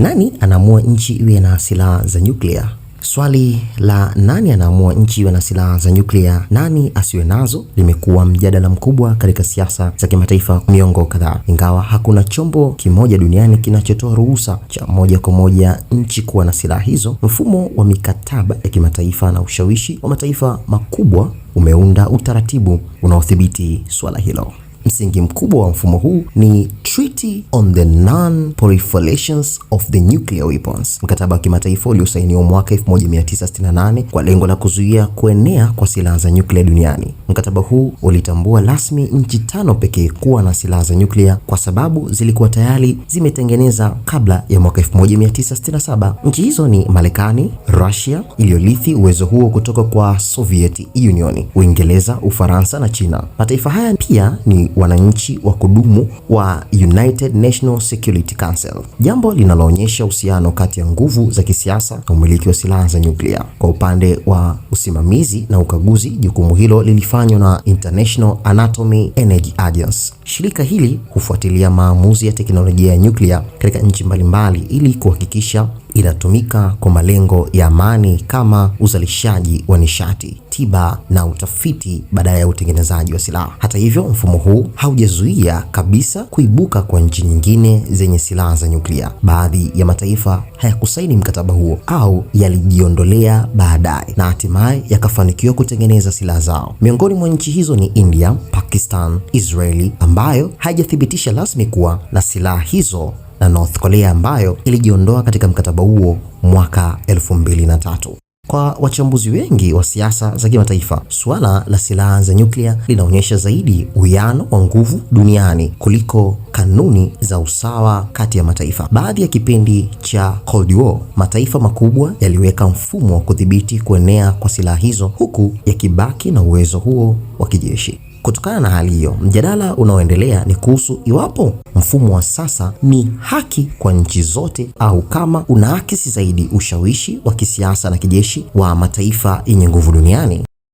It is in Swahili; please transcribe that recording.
Nani anaamua nchi iwe na silaha za nyuklia? Swali la nani anaamua nchi iwe na silaha za nyuklia, nani asiwe nazo, limekuwa mjadala mkubwa katika siasa za kimataifa miongo kadhaa. Ingawa hakuna chombo kimoja duniani kinachotoa ruhusa cha moja kwa moja nchi kuwa na silaha hizo, mfumo wa mikataba ya kimataifa na ushawishi wa mataifa makubwa umeunda utaratibu unaodhibiti swala hilo. Msingi mkubwa wa mfumo huu ni Treaty on the Non-Proliferation of the Nuclear Weapons, mkataba wa kimataifa uliosainiwa mwaka 1968 kwa lengo la kuzuia kuenea kwa silaha za nyuklia duniani. Mkataba huu ulitambua rasmi nchi 5 pekee kuwa na silaha za nyuklia kwa sababu zilikuwa tayari zimetengeneza kabla ya mwaka 1967. Nchi hizo ni Marekani, Russia iliyorithi uwezo huo kutoka kwa Soviet Union, Uingereza, Ufaransa na China. Mataifa haya pia ni wananchi wa kudumu wa United Nations Security Council, jambo linaloonyesha uhusiano kati ya nguvu za kisiasa na umiliki wa silaha za nyuklia. Kwa upande wa usimamizi na ukaguzi, jukumu hilo lilifanywa na International Atomic Energy Agency. Shirika hili hufuatilia maamuzi ya teknolojia ya nyuklia katika nchi mbalimbali ili kuhakikisha inatumika kwa malengo ya amani kama uzalishaji wa nishati, tiba na utafiti badala ya utengenezaji wa silaha. Hata hivyo, mfumo huu haujazuia kabisa kuibuka kwa nchi nyingine zenye silaha za nyuklia. Baadhi ya mataifa hayakusaini mkataba huo au yalijiondolea baadaye na hatimaye yakafanikiwa kutengeneza silaha zao. Miongoni mwa nchi hizo ni India, Pakistan, Israeli ambayo haijathibitisha rasmi kuwa na silaha hizo, na North Korea ambayo ilijiondoa katika mkataba huo mwaka 2003. Kwa wachambuzi wengi wa siasa za kimataifa, suala la silaha za nyuklia linaonyesha zaidi uwiano wa nguvu duniani kuliko kanuni za usawa kati ya mataifa. Baadhi ya kipindi cha Cold War, mataifa makubwa yaliweka mfumo wa kudhibiti kuenea kwa silaha hizo huku yakibaki na uwezo huo wa kijeshi. Kutokana na hali hiyo, mjadala unaoendelea ni kuhusu iwapo mfumo wa sasa ni haki kwa nchi zote au kama unaakisi zaidi ushawishi wa kisiasa na kijeshi wa mataifa yenye nguvu duniani.